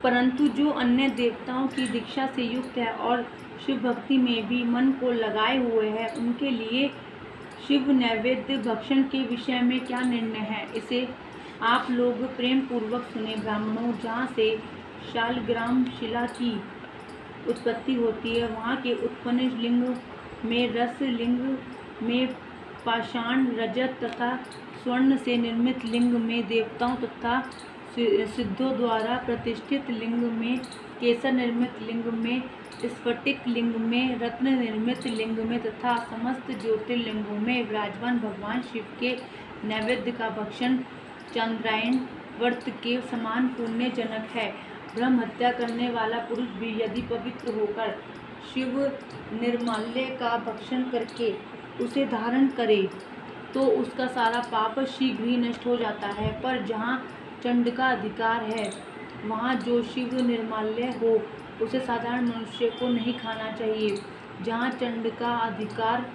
परंतु जो अन्य देवताओं की दीक्षा से युक्त है और शिव भक्ति में भी मन को लगाए हुए है, उनके लिए शिव नैवेद्य भक्षण के विषय में क्या निर्णय है, इसे आप लोग प्रेम पूर्वक सुने। ब्राह्मणों, जहाँ से शालग्राम शिला की उत्पत्ति होती है, वहाँ के उत्पन्न लिंग में रस, लिंग में पाषाण, रजत तथा स्वर्ण से निर्मित लिंग में देवताओं तथा सिद्धों द्वारा प्रतिष्ठित, लिंग में केसर निर्मित, लिंग में स्फटिक, लिंग में रत्न निर्मित, लिंग में तथा समस्त ज्योतिर्लिंगों में विराजमान भगवान शिव के नैवेद्य का भक्षण चांद्रायण व्रत के समान पुण्यजनक है। ब्रह्म हत्या करने वाला पुरुष भी यदि पवित्र होकर शिव निर्माल्य का भक्षण करके उसे धारण करे तो उसका सारा पाप शीघ्र ही नष्ट हो जाता है। पर जहाँ चंड का अधिकार है, वहाँ जो शिव निर्माल्य हो उसे साधारण मनुष्य को नहीं खाना चाहिए। जहाँ चंड का अधिकार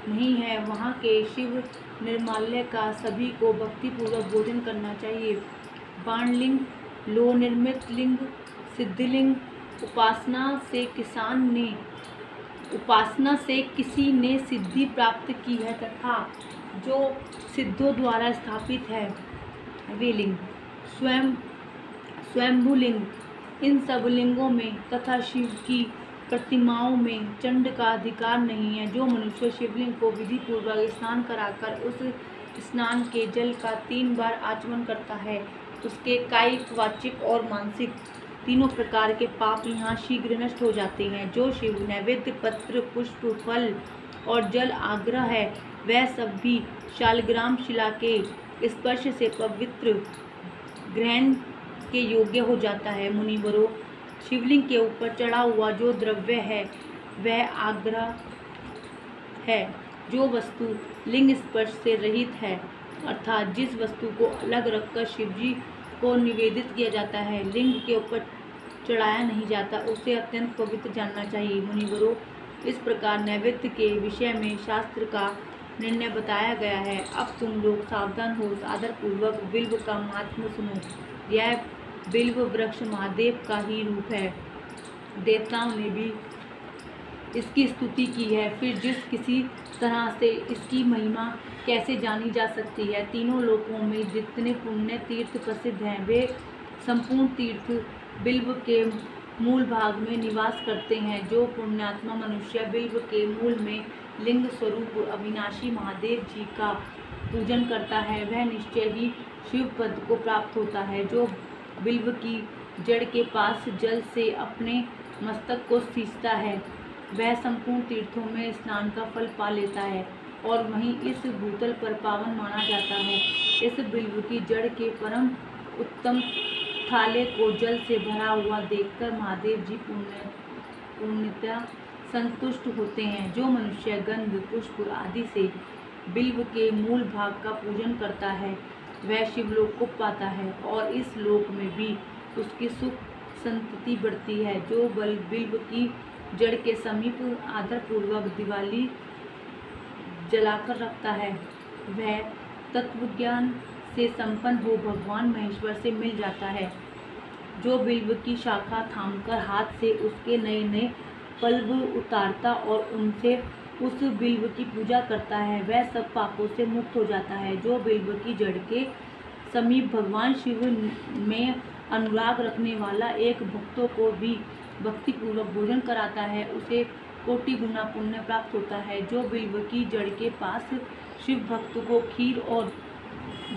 नहीं है, वहाँ के शिव निर्माल्य का सभी को भक्तिपूर्वक भोजन करना चाहिए। बाणलिंग, लोह निर्मित लिंग, सिद्धिलिंग, उपासना से किसी ने सिद्धि प्राप्त की है तथा जो सिद्धों द्वारा स्थापित है, वे लिंग स्वयंभूलिंग, इन सब लिंगों में तथा शिव की प्रतिमाओं में चंड का अधिकार नहीं है। जो मनुष्य शिवलिंग को विधि पूर्वक स्नान कराकर उस स्नान के जल का 3 बार आचमन करता है, उसके कायिक, वाचिक और मानसिक तीनों प्रकार के पाप यहाँ शीघ्र नष्ट हो जाते हैं। जो शिव नैवेद्य पत्र, पुष्प, फल और जल आग्रह है, वह सब भी शालग्राम शिला के स्पर्श से पवित्र, ग्रहण के योग्य हो जाता है। मुनिवरों, शिवलिंग के ऊपर चढ़ा हुआ जो द्रव्य है वह आग्रह है। जो वस्तु लिंग स्पर्श से रहित है, अर्थात जिस वस्तु को अलग रखकर शिवजी को निवेदित किया जाता है, लिंग के ऊपर चढ़ाया नहीं जाता, उसे अत्यंत पवित्र जानना चाहिए। मुनिवरों, इस प्रकार नैवेद्य के विषय में शास्त्र का निर्णय बताया गया है। अब तुम लोग सावधान हो आदर पूर्वक बिल्व का महात्म्य सुनो। यह बिल्व वृक्ष महादेव का ही रूप है। देवताओं ने भी इसकी स्तुति की है, फिर जिस किसी तरह से इसकी महिमा कैसे जानी जा सकती है। तीनों लोकों में जितने पुण्य तीर्थ प्रसिद्ध हैं, वे संपूर्ण तीर्थ बिल्व के मूल भाग में निवास करते हैं। जो पुण्यात्मा मनुष्य बिल्व के मूल में लिंग स्वरूप अविनाशी महादेव जी का पूजन करता है, वह निश्चय ही शिव पद को प्राप्त होता है। जो बिल्व की जड़ के पास जल से अपने मस्तक को सींचता है, वह संपूर्ण तीर्थों में स्नान का फल पा लेता है और वहीं इस भूतल पर पावन माना जाता है। इस बिल्व की जड़ के परम उत्तम थाले को जल से भरा हुआ देखकर महादेव जी पूर्णतः संतुष्ट होते हैं। जो मनुष्य गंध, पुष्प आदि से बिल्व के मूल भाग का पूजन करता है, वह शिवलोक को पाता है और इस लोक में भी उसकी सुख संतति बढ़ती है। जो बिल्व की जड़ के समीप आदरपूर्वक दिवाली जलाकर रखता है, वह तत्वज्ञान से संपन्न हो भगवान महेश्वर से मिल जाता है। जो बिल्व की शाखा थामकर हाथ से उसके नए नए पल्व उतारता और उनसे उस बिल्व की पूजा करता है, वह सब पापों से मुक्त हो जाता है। जो बिल्व की जड़ के समीप भगवान शिव में अनुराग रखने वाला एक भक्तों को भी भक्तिपूर्वक भोजन कराता है, उसे कोटि गुना पुण्य प्राप्त होता है। जो बिल्व की जड़ के पास शिव भक्त को खीर और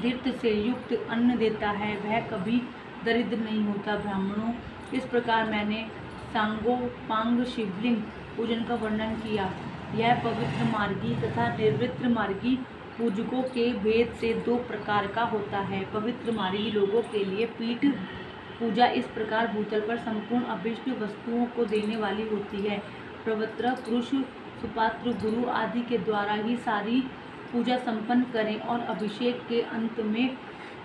धीर्थ से युक्त अन्न देता है, वह कभी दरिद्र नहीं होता। ब्राह्मणों, इस प्रकार मैंने सांगोपांग शिवलिंग पूजन का वर्णन किया। यह पवित्र मार्गी तथा निर्वृत्त मार्गी पूजकों के भेद से 2 प्रकार का होता है। पवित्र मार्गी लोगों के लिए पीठ पूजा इस प्रकार भूतल पर संपूर्ण अभिष्ट वस्तुओं को देने वाली होती है। प्रवर्तक पुरुष सुपात्र गुरु आदि के द्वारा ही सारी पूजा संपन्न करें और अभिषेक के अंत में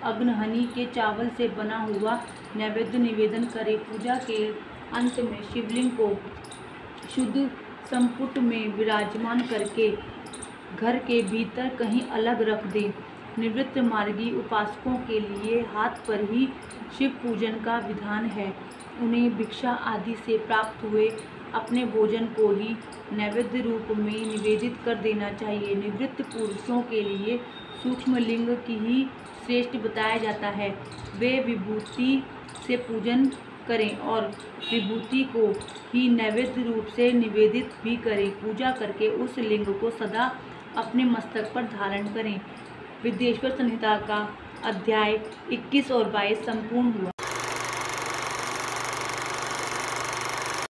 अग्नहनी के चावल से बना हुआ नैवेद्य निवेदन करें। पूजा के अंत में शिवलिंग को शुद्ध संपुट में विराजमान करके घर के भीतर कहीं अलग रख दें। निवृत्त मार्गी उपासकों के लिए हाथ पर ही शिव पूजन का विधान है। उन्हें भिक्षा आदि से प्राप्त हुए अपने भोजन को ही नैवेद्य रूप में निवेदित कर देना चाहिए। निवृत्त पुरुषों के लिए सूक्ष्म लिंग की ही श्रेष्ठ बताया जाता है। वे विभूति से पूजन करें और विभूति को ही नैवेद्य रूप से निवेदित भी करें। पूजा करके उस लिंग को सदा अपने मस्तक पर धारण करें। विद्येश्वर संहिता का अध्याय 21 और 22 संपूर्ण हुआ।